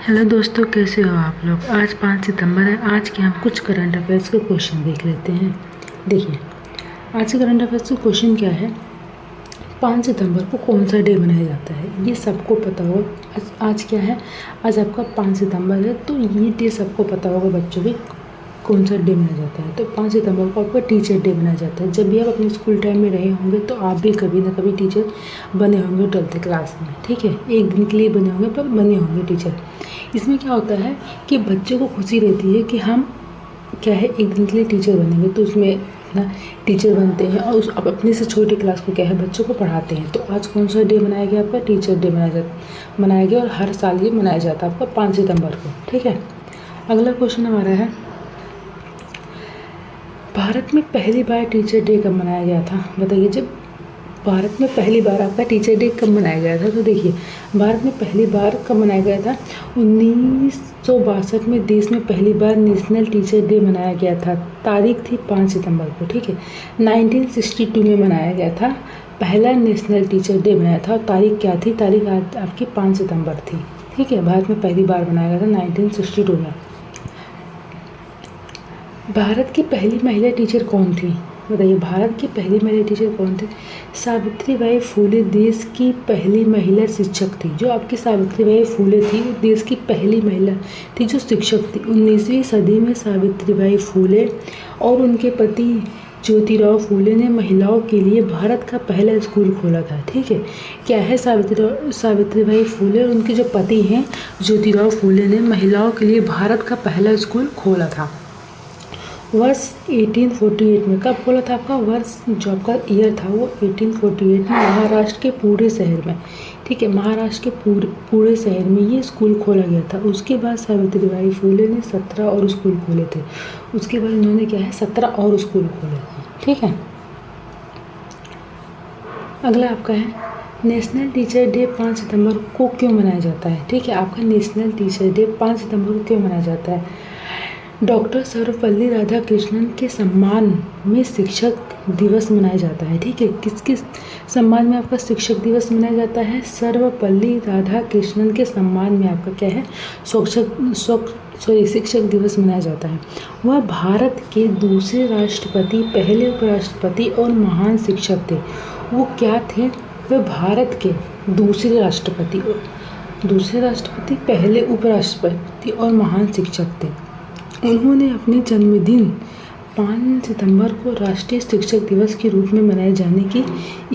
Hello दोस्तों, कैसे हो आप लोग। आज 5 सितंबर है। आज के हम कुछ करंट अफेयर्स के क्वेश्चन देख लेते हैं। देखिए, आज के करंट अफेयर्स का क्वेश्चन क्या है। 5 सितंबर को कौन सा डे मनाया जाता है, ये सबको पता हो। आज क्या है, आज आपका 5 सितंबर है, तो ये डे सबको पता होगा बच्चों भी कौन सा डे मनाया जाता है। तो 5 सितंबर को आपका टीचर डे मनाया जाता है। जब भी आप अपने स्कूल टाइम में रहे होंगे तो आप भी कभी ना कभी टीचर बने होंगे 12th क्लास में, ठीक है। एक दिन के लिए बने होंगे पर बने होंगे टीचर। इसमें क्या होता है कि बच्चों को खुशी रहती है कि हम क्या है एक दिन के लिए टीचर बनेंगे, तो उसमें अपना टीचर बनते हैं और अब अपने से छोटी क्लास को क्या है बच्चों को पढ़ाते हैं। तो आज कौन सा डे मनाया गया, आपका टीचर डे मनाया गया और हर साल ये मनाया जाता है आपका 5 सितंबर को, ठीक है। अगला क्वेश्चन हमारा है, भारत में पहली बार टीचर डे कब मनाया गया था। बताइए, जब भारत में पहली बार आपका टीचर डे कब मनाया गया था। तो देखिए, भारत में पहली बार कब मनाया गया था, 1962 में देश में पहली बार नेशनल टीचर डे मनाया गया था। तारीख थी 5 सितंबर को, ठीक है। 1962 में मनाया गया था, पहला नेशनल टीचर डे मनाया था। और तारीख क्या थी, तारीख आज आपकी 5 सितंबर थी, ठीक है। भारत में पहली बार मनाया गया था 1962 में। भारत की पहली महिला टीचर कौन थी। बताइए, भारत की पहली महिला टीचर कौन थी। सावित्रीबाई फुले देश की पहली महिला शिक्षक थी। जो आपकी सावित्रीबाई फुले थी वो देश की पहली महिला थी जो शिक्षक थी। 19वीं सदी में सावित्रीबाई फुले और उनके पति ज्योतिराव फुले ने महिलाओं के लिए भारत का पहला स्कूल खोला था, ठीक है। क्या है, सावित्रीबाई फुले और उनके जो पति हैं ज्योतिराव फुले ने महिलाओं के लिए भारत का पहला स्कूल खोला था। वर्ष 1848 में कब खोला था आपका, वर्ष जो आपका ईयर था वो 1848 में महाराष्ट्र के पूरे शहर में, ठीक है। महाराष्ट्र के पूरे शहर में ये स्कूल खोला गया था। उसके बाद सावित्रीबाई फुले ने 17 और स्कूल खोले थे। उसके बाद इन्होंने क्या है 17 और स्कूल खोले थे, ठीक है। अगला आपका है, नेशनल टीचर डे 5 सितंबर को क्यों मनाया जाता है, ठीक है। आपका नेशनल टीचर डे 5 सितंबर को क्यों मनाया जाता है। डॉक्टर सर्वपल्ली राधाकृष्णन के सम्मान में शिक्षक दिवस मनाया जाता है, ठीक है। किसके सम्मान में आपका शिक्षक दिवस मनाया जाता है, सर्वपल्ली राधाकृष्णन के सम्मान में आपका क्या है शिक्षक दिवस मनाया जाता है। वह भारत के दूसरे राष्ट्रपति, पहले उपराष्ट्रपति और महान शिक्षक थे। वो क्या थे, वह भारत के दूसरे राष्ट्रपति, पहले उपराष्ट्रपति और महान शिक्षक थे। उन्होंने अपने जन्मदिन 5 सितंबर को राष्ट्रीय शिक्षक दिवस के रूप में मनाए जाने की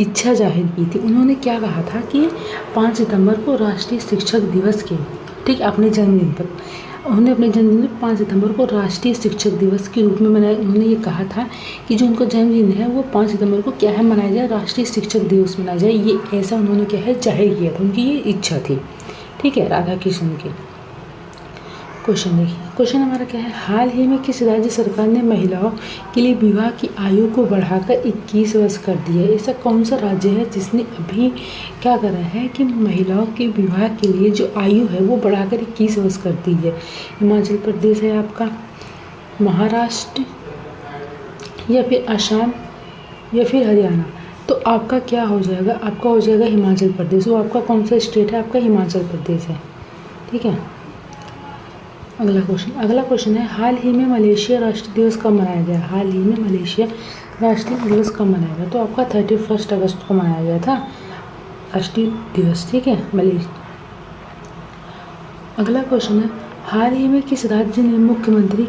इच्छा जाहिर की थी। उन्होंने क्या कहा था कि 5 सितंबर को राष्ट्रीय शिक्षक दिवस के, ठीक, अपने जन्मदिन पर उन्होंने अपने जन्मदिन 5 सितंबर को राष्ट्रीय शिक्षक दिवस के रूप में मनाया। उन्होंने ये कहा था कि जो उनका जन्मदिन है वो 5 सितंबर को क्या है मनाया जाए, राष्ट्रीय शिक्षक दिवस मनाया जाए। ये ऐसा उन्होंने क्या है जाहिर किया था, उनकी ये इच्छा थी, ठीक है, राधाकृष्णन की। क्वेश्चन देखिए, क्वेश्चन हमारा क्या है, हाल ही में किस राज्य सरकार ने महिलाओं के लिए विवाह की आयु को बढ़ाकर 21 वर्ष कर दिया है। ऐसा कौन सा राज्य है जिसने अभी क्या करा है कि महिलाओं के विवाह के लिए जो आयु है वो बढ़ाकर 21 वर्ष कर दी है। हिमाचल प्रदेश है आपका, महाराष्ट्र या फिर असम या फिर हरियाणा। तो आपका क्या हो जाएगा, आपका हो जाएगा हिमाचल प्रदेश। वो आपका कौन सा स्टेट है, आपका हिमाचल प्रदेश है, ठीक है। अगला क्वेश्चन है, हाल ही में मलेशिया राष्ट्रीय दिवस कब मनाया गया। हाल ही में मलेशिया राष्ट्रीय दिवस कब मनाया गया। तो आपका 31 अगस्त को मनाया गया था राष्ट्रीय दिवस, ठीक है, मलेशिया। अगला क्वेश्चन है, हाल ही में किस राज्य ने मुख्यमंत्री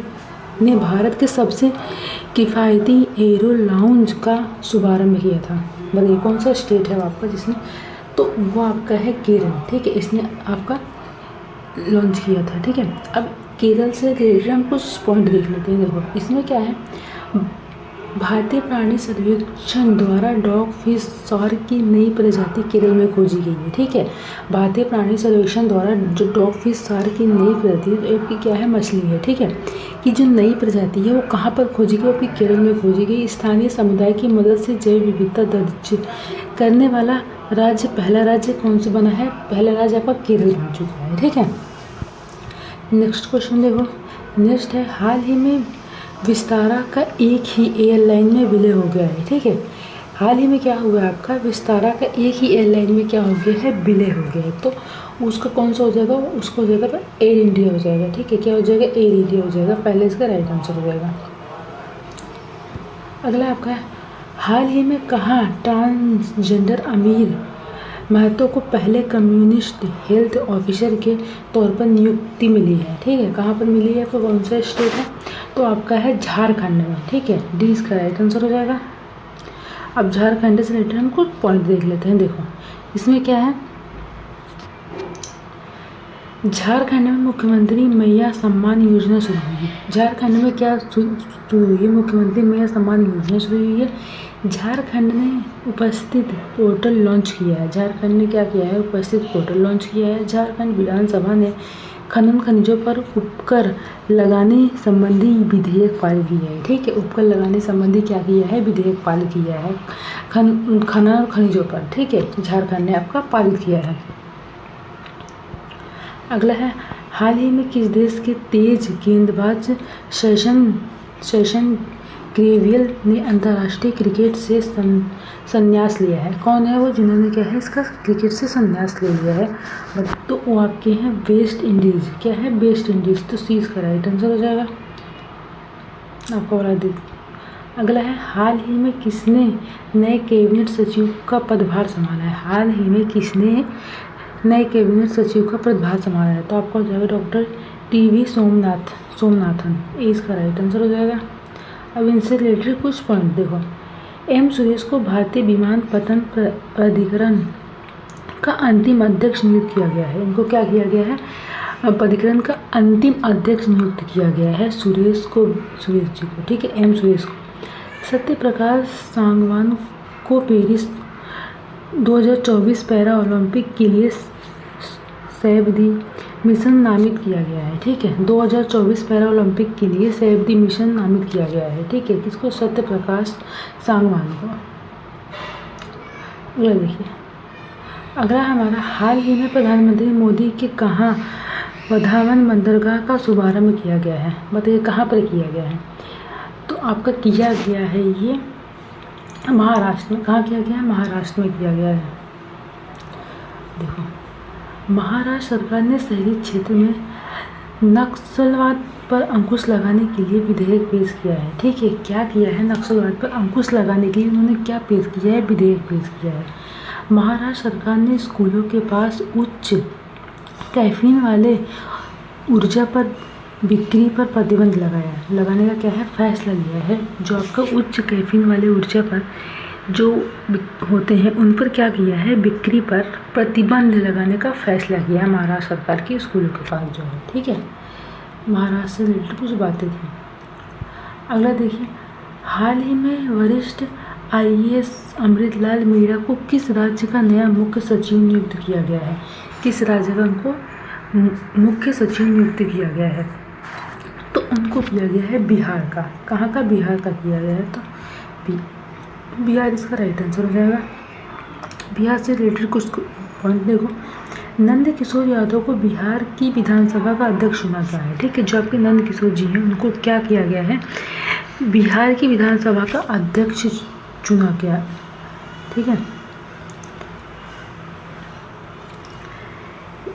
ने भारत के सबसे किफ़ायती एरो लाउंज का शुभारंभ किया था। बताइए कौन सा स्टेट है आपका जिसने, तो वो आपका है केरल, ठीक है। इसने आपका लॉन्च किया था, ठीक है। अब केरल से रिलेटेड हम कुछ पॉइंट देख लेते हैं। देखो, इसमें क्या है, भारतीय प्राणी सर्वेक्षण द्वारा डॉग फिश शार्क की नई प्रजाति केरल में खोजी गई है, ठीक है। भारतीय प्राणी सर्वेक्षण द्वारा जो डॉग फिश शार्क की नई प्रजाति क्या है, मछली है, ठीक है, कि जो नई प्रजाति है वो कहाँ पर खोजी गई, वो केरल में खोजी गई। स्थानीय समुदाय की मदद से जैव विविधता दर्ज करने वाला राज्य, पहला राज्य कौन सा बना है, पहला राज्य आपका केरल बन चुका है, ठीक है। नेक्स्ट क्वेश्चन देखो, नेक्स्ट है, हाल ही में विस्तारा का एक ही एयरलाइन में विलय हो गया है, ठीक है। हाल ही में क्या हुआ है आपका, विस्तारा का एक ही एयरलाइन में क्या हो गया है, विलय हो गया है। तो उसका कौन सा हो जाएगा, उसका हो जाएगा एयर इंडिया हो जाएगा। ठीक है, क्या हो जाएगा, एयर इंडिया हो जाएगा, पहले इसका राइट आंसर हो जाएगा। अगला आपका है, हाल ही में कहाँ ट्रांसजेंडर अमीर महतो को पहले कम्युनिस्ट हेल्थ ऑफिसर के तौर पर नियुक्ति मिली है। ठीक है, कहाँ पर मिली है, आपको कौन सा स्टेट है, तो आपका है झारखंड में। ठीक है, डी इसका राइट आंसर हो जाएगा। अब झारखंड से रिलेटेड हम कुछ पॉइंट देख लेते हैं। देखो इसमें क्या है, झारखंड में मुख्यमंत्री मैया सम्मान योजना शुरू हुई है। झारखंड में क्या शुरू हुई है, मुख्यमंत्री मैया सम्मान योजना शुरू हुई है। झारखंड ने उपस्थित पोर्टल लॉन्च किया है। झारखंड ने क्या किया है, उपस्थित पोर्टल लॉन्च किया है। झारखंड विधानसभा ने खनन खनिजों पर उपकर लगाने संबंधी विधेयक पारित किया है। ठीक है, उपकर लगाने संबंधी क्या किया है, विधेयक पारित किया है खनन और खनिजों पर। ठीक है, झारखंड ने आपका पारित किया है। अगला है, हाल ही में किस देश के तेज गेंदबाज सेशन ग्रेवियल ने अंतर्राष्ट्रीय क्रिकेट से संन्यास लिया है। कौन है वो जिन्होंने क्या है इसका क्रिकेट से संन्यास ले लिया है, तो वो आपके हैं वेस्ट इंडीज़। क्या है, वेस्ट इंडीज़, तो सी इसका राइट आंसर हो जाएगा, आपको बता दें। अगला है, हाल ही में किसने नए कैबिनेट सचिव का पदभार संभाला है। हाल ही में किसने नए कैबिनेट सचिव का पदभार संभाला है, तो आपको हो जाएगा डॉक्टर टी.वी. सोमनाथन, ये इसका राइट आंसर हो जाएगा। अब इनसे रिलेटेड कुछ पॉइंट देखो, एम सुरेश को भारतीय विमानपत्तन प्राधिकरण का अंतिम अध्यक्ष नियुक्त किया गया है। इनको क्या किया गया है, प्राधिकरण का अंतिम अध्यक्ष नियुक्त किया गया है सुरेश जी को। ठीक है, एम सुरेश को। सत्य प्रकाश सांगवान को पेरिस 2024 पैरा ओलंपिक के लिए सेव दी मिशन नामित किया गया है। ठीक है, 2024 पैरा ओलंपिक के लिए सेव दी मिशन नामित किया गया है। ठीक है, किसको, सत्य प्रकाश सांगवान को। ये देखिए, अगला हमारा, हाल ही में प्रधानमंत्री मोदी के कहाँ वधावन बंदरगाह का शुभारंभ किया गया है। बताइए कहाँ पर किया गया है, तो आपका किया गया है ये महाराष्ट्र में। कहाँ किया गया है, महाराष्ट्र में किया गया है। देखो, महाराष्ट्र सरकार ने शहरी क्षेत्र में नक्सलवाद पर अंकुश लगाने के लिए विधेयक पेश किया है। ठीक है, क्या किया है, नक्सलवाद पर अंकुश लगाने के लिए उन्होंने क्या पेश किया है, विधेयक पेश किया है। महाराष्ट्र सरकार ने स्कूलों के पास उच्च कैफीन वाले ऊर्जा पर बिक्री पर प्रतिबंध लगाने का क्या है, फैसला लिया है। जो आपका उच्च कैफीन वाले ऊर्जा पर जो होते हैं उन पर क्या किया है, बिक्री पर प्रतिबंध लगाने का फैसला किया है महाराष्ट्र सरकार की स्कूलों के पास जो है। ठीक है, महाराष्ट्र से रिलेटेड कुछ बातें थी। अगला देखिए, हाल ही में वरिष्ठ IAS अमृतलाल मीणा को किस राज्य का नया मुख्य सचिव नियुक्त किया गया है। किस राज्य का उनको मुख्य सचिव नियुक्त किया गया है, तो उनको किया गया है बिहार का। कहाँ का, बिहार का किया गया है, तो बिहार इसका राइट आंसर हो जाएगा। बिहार से रिलेटेड कुछ पॉइंट देखो, नंद किशोर यादव को बिहार की विधानसभा का अध्यक्ष चुना गया है। ठीक है, जो आपके नंद किशोर जी हैं उनको क्या किया गया है, बिहार की विधानसभा का अध्यक्ष चुना गया। ठीक है,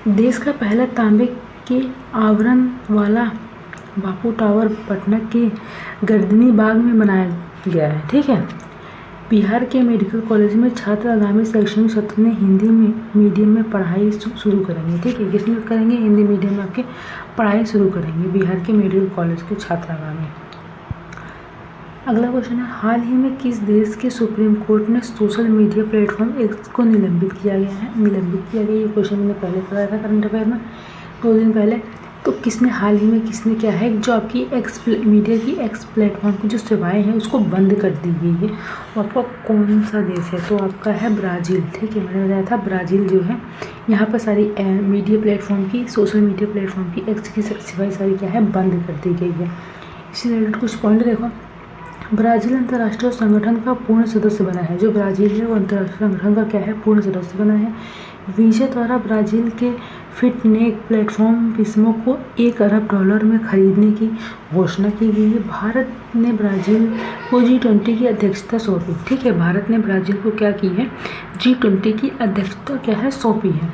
देश का पहला तांबे के आवरण वाला बापू टावर पटना के गर्दनी बाग में बनाया गया है। ठीक है, बिहार के मेडिकल कॉलेज में छात्र आगामी शैक्षणिक सत्र में हिंदी मीडियम में पढ़ाई शुरू करेंगे। ठीक है, किसमें करेंगे, हिंदी मीडियम में आपके पढ़ाई शुरू करेंगे बिहार के मेडिकल कॉलेज के छात्र आगामी। अगला क्वेश्चन है, हाल ही में किस देश के सुप्रीम कोर्ट ने सोशल मीडिया प्लेटफॉर्म एक्स को निलंबित किया गया है। ये क्वेश्चन मैंने पहले पढ़ाया था करंट अफेयर में 2 दिन पहले। तो किसने हाल ही में किसने क्या है, जो आपकी मीडिया की एक्स प्लेटफॉर्म की जो सेवाएं हैं उसको बंद कर दी गई है। वो आपका कौन सा देश है, तो आपका है ब्राज़ील। ठीक है, मैंने बताया था ब्राज़ील जो है, यहाँ पर सारी मीडिया प्लेटफॉर्म की, सोशल मीडिया प्लेटफॉर्म की एक्स की सेवाएं सारी क्या है, बंद कर दी गई है। इसी रिलेटेड कुछ पॉइंट देखो, ब्राज़ील अंतर्राष्ट्रीय संगठन का पूर्ण सदस्य बना है। जो ब्राज़ील है वो अंतर्राष्ट्रीय संगठन का क्या है, पूर्ण सदस्य बना है। वीजा द्वारा ब्राज़ील के फिटनेक प्लेटफॉर्म विस्मो को $1 अरब में खरीदने की घोषणा की गई है। भारत ने ब्राज़ील को G20 की अध्यक्षता सौंपी। ठीक है, भारत ने ब्राज़ील को क्या की है, G20 की अध्यक्षता क्या है, सौंपी है।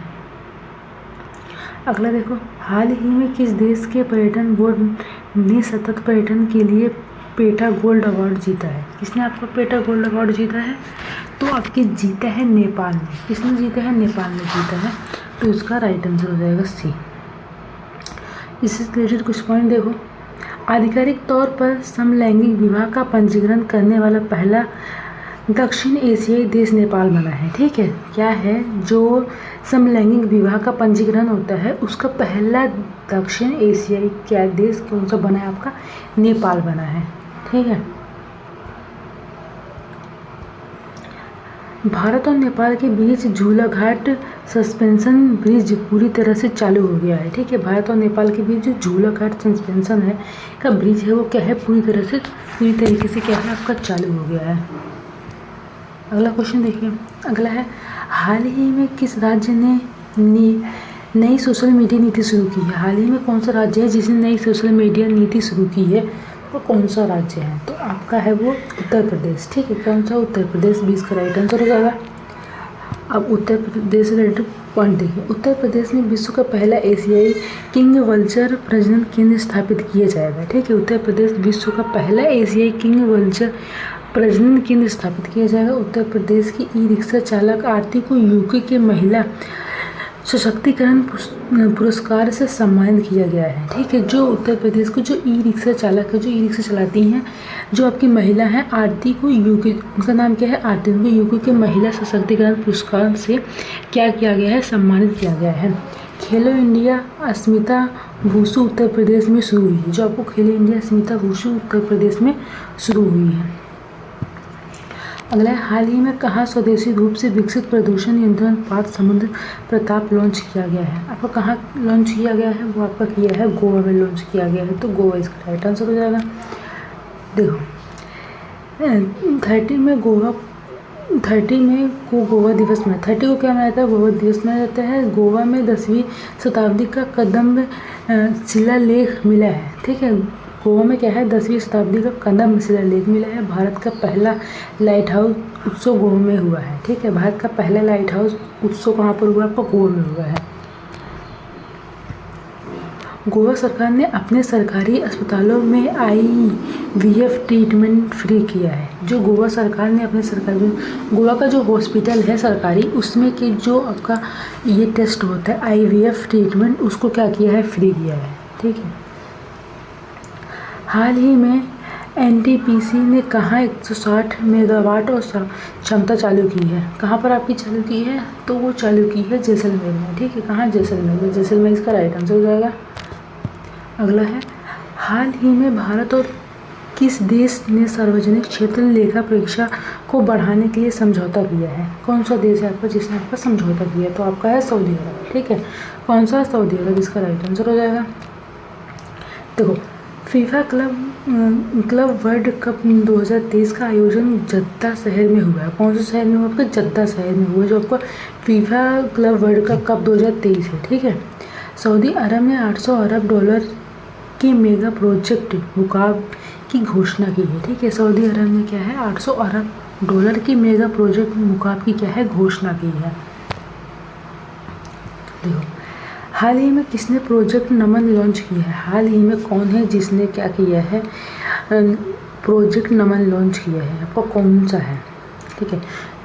अगला देखो, हाल ही में किस देश के पर्यटन बोर्ड ने सतत पर्यटन के लिए पेटा गोल्ड अवार्ड जीता है? किसने आपको पेटा गोल्ड अवार्ड जीता है? तो आपके जीता है नेपाल ने। किसने जीता है? नेपाल ने जीता है। तो इसका राइट आंसर हो जाएगा सी। इससे रिलेटेड कुछ पॉइंट देखो, आधिकारिक तौर पर समलैंगिक विवाह का पंजीकरण करने वाला पहला दक्षिण एशियाई देश नेपाल बना है। ठीक है, क्या है जो समलैंगिक विवाह का पंजीकरण होता है उसका पहला दक्षिण एशियाई क्या देश कौन सा बना है? आपका नेपाल बना है। ठीक है, भारत और नेपाल के बीच झूलाघाट सस्पेंशन ब्रिज पूरी तरह से चालू हो गया है। ठीक है, भारत और नेपाल के बीच जो झूलाघाट सस्पेंशन है का ब्रिज है वो क्या है? पूरी तरीके से क्या है? आपका चालू हो गया है। अगला क्वेश्चन देखिए, अगला है, हाल ही में किस राज्य ने नई सोशल मीडिया नीति शुरू की है? हाल ही में कौन सा राज्य है जिसने नई सोशल मीडिया नीति शुरू की है? वो कौन सा राज्य है? तो आपका है वो उत्तर प्रदेश। ठीक है, कौन सा? उत्तर प्रदेश। 20 का राइट आंसर हो जाएगा। अब उत्तर प्रदेश से रिलेटेड पॉइंट देखिए, उत्तर प्रदेश में विश्व का पहला एशियाई किंग वल्चर प्रजनन केंद्र स्थापित किया जाएगा। ठीक है, उत्तर प्रदेश विश्व का पहला एशियाई किंग वल्चर प्रजनन केंद्र स्थापित किया जाएगा। उत्तर प्रदेश की ई रिक्शा चालक आरती को यूके के महिला सशक्तिकरण पुरस्कार से सम्मानित किया गया है। ठीक है, जो उत्तर प्रदेश को जो ई रिक्शा चालक है, जो ई रिक्शा चलाती हैं, जो आपकी महिला हैं, आरती को यूके, उनका नाम क्या है? आरती, उनको यूके के महिला सशक्तिकरण पुरस्कार से क्या किया गया है? सम्मानित किया गया है। खेलो इंडिया अस्मिता वुशु उत्तर प्रदेश में शुरू हुई है। जो आपको खेलो इंडिया अस्मिता वुशु उत्तर प्रदेश में शुरू हुई है। अगला है, हाल ही में कहाँ स्वदेशी रूप से विकसित प्रदूषण नियंत्रण पाठ समुद्र प्रताप लॉन्च किया गया है? आपको कहाँ लॉन्च किया गया है? वो आपका किया है गोवा में लॉन्च किया गया है। तो गोवा इसका राइट आंसर हो जाएगा। देखो 30 में गोवा दिवस में 30 को क्या मनाया जाता है? गोवा दिवस मनाया जाता है। गोवा में 10वीं शताब्दी का कदम्ब शिलालेख मिला है। ठीक है, गोवा में क्या है? 10वीं शताब्दी का कदम्ब शिलालेख मिला है। भारत का पहला लाइट हाउस उत्सव गोवा में हुआ है। ठीक है, भारत का पहला लाइट हाउस उत्सव कहाँ पर हुआ? आपका गोवा में हुआ है। गोवा सरकार ने अपने सरकारी अस्पतालों में IVF ट्रीटमेंट फ्री किया है। जो गोवा सरकार ने अपने सरकारी, गोवा का जो हॉस्पिटल है सरकारी, उसमें कि जो आपका ये टेस्ट होता है IVF ट्रीटमेंट, उसको क्या किया है? फ्री किया है। ठीक है, हाल ही में NTPC ने कहाँ 160 मेगावाट और क्षमता चालू की है? कहाँ पर आपकी चालू की है? तो वो चालू की है जैसलमेर में। ठीक है, कहाँ? जैसलमेर में। जैसलमेर इसका राइट आंसर हो जाएगा। अगला है, हाल ही में भारत और किस देश ने सार्वजनिक क्षेत्र लेखा परीक्षा को बढ़ाने के लिए समझौता किया है? कौन सा देश है आपका जिसने आपका समझौता किया? तो आपका है सऊदी अरब। ठीक है, कौन सा? सऊदी अरब इसका राइट आंसर हो जाएगा। देखो, फीफा क्लब वर्ल्ड कप 2023 का आयोजन जद्दा शहर में हुआ है। कौन से शहर में हुआ? आपका जद्दा शहर में हुआ, जो आपका फीफा क्लब वर्ल्ड कप 2023 है। ठीक है, सऊदी अरब ने $800 अरब के मेगा प्रोजेक्ट मुकाब की घोषणा की है। ठीक है, सऊदी अरब ने क्या है? $800 अरब की मेगा प्रोजेक्ट मुकाब की क्या है? घोषणा की है। देखो, हाल ही में किसने प्रोजेक्ट नमन लॉन्च किया है? हाल ही में कौन है जिसने क्या किया है? प्रोजेक्ट नमन लॉन्च किया है। आपका कौन सा है? ठीक है,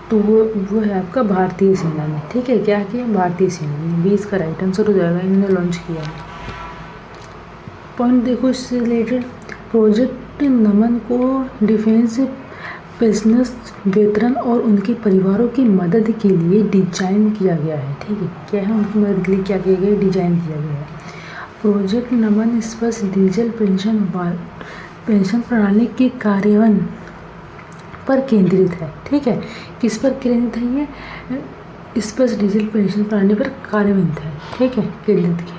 तो वो है आपका भारतीय सेना ने। ठीक है, क्या किया? भारतीय सेना ने। 20 का राइट आंसर हो जाएगा, इन्होंने लॉन्च किया है। पॉइंट देखो इससे रिलेटेड, प्रोजेक्ट नमन को डिफेंस बिजनेस वेतरन और उनके परिवारों की मदद के लिए डिजाइन किया गया है। ठीक है, क्या है? उनकी मदद के लिए क्या किया गया है? डिजाइन किया गया है। प्रोजेक्ट नमन स्पष्ट डिजिटल पेंशन प्रणाली के कार्यान्वयन पर केंद्रित है। ठीक है, किस पर केंद्रित है? ये स्पष्ट डिजिटल पेंशन प्रणाली पर कार्यान्वित है। ठीक है, केंद्रित किया।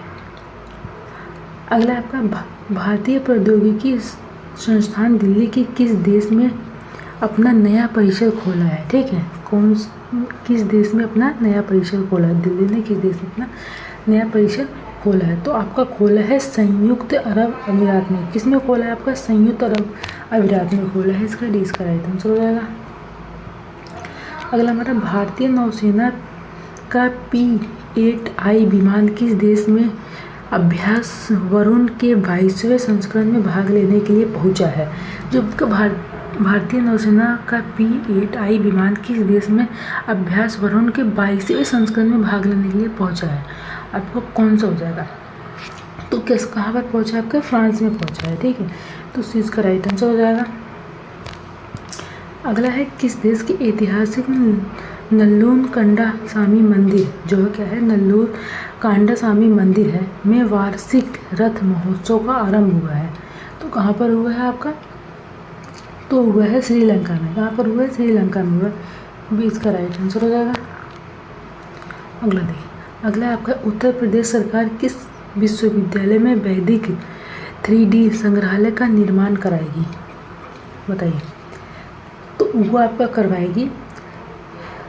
अगला आपका भारतीय प्रौद्योगिकी संस्थान दिल्ली के किस देश में अपना नया परिसर खोला है? ठीक है, किस देश में अपना नया परिसर खोला है? दिल्ली ने किस देश में अपना नया परिसर खोला है? तो आपका खोला है संयुक्त अरब अमीरात में। किस में खोला है? आपका संयुक्त अरब अमीरात में खोला है। इसका डी इसका राइट आंसर हो जाएगा। अगला हमारा भारतीय नौसेना का P-8I विमान किस देश में अभ्यास वरुण के 22वें संस्करण में भाग लेने के लिए पहुंचा है? जो भारतीय नौसेना का P-8I विमान किस देश में अभ्यास वरुण के 22वें संस्करण में भाग लेने के लिए पहुंचा है? आपको कौन सा हो जाएगा? तो कहाँ पर पहुंचा है? आपका फ्रांस में पहुंचा है, ठीक है। तो इस चीज़ का राइट आंसर हो जाएगा। अगला है, किस देश के ऐतिहासिक नल्लूर कंडा स्वामी मंदिर, जो क्या है नल्लूर कांडा स्वामी मंदिर है, में वार्षिक रथ महोत्सव का आरंभ हुआ है? तो कहाँ पर हुआ है आपका? तो हुआ है श्रीलंका में। कहाँ पर हुआ है? श्रीलंका में हुआ। भी इसका राइट आंसर हो जाएगा। अगला देखिए, अगला आपका, उत्तर प्रदेश सरकार किस विश्वविद्यालय में वैदिक 3D संग्रहालय का निर्माण कराएगी? बताइए। तो वो आपका करवाएगी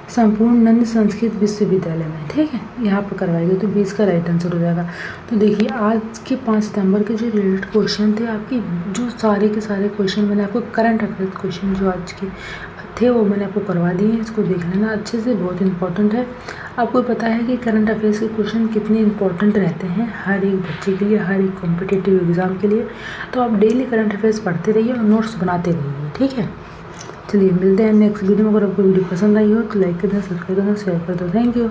संपूर्णानंद संस्कृत विश्वविद्यालय में, ठीक है, यहाँ पर करवाएगी। तो 20 का राइट आंसर हो जाएगा। तो देखिए, आज के 5 सितंबर के जो रिलेटेड क्वेश्चन थे आपके, जो सारे के सारे क्वेश्चन मैंने आपको करंट अफेयर्स क्वेश्चन जो आज के थे वो मैंने आपको करवा दिए हैं। इसको देख लेना अच्छे से, बहुत इंपॉर्टेंट है। आपको पता है कि करंट अफेयर्स के क्वेश्चन कितने इंपॉर्टेंट रहते हैं हर एक बच्चे के लिए, हर एक कॉम्पिटिटिव एग्ज़ाम के लिए। तो आप डेली करंट अफेयर्स पढ़ते रहिए और नोट्स बनाते रहिए, ठीक है। चलिए मिलते हैं नेक्स्ट वीडियो में। अगर आपको वीडियो पसंद आई हो तो लाइक कर दें, सब्सक्राइब कर दें, शेयर कर दो। Thank you.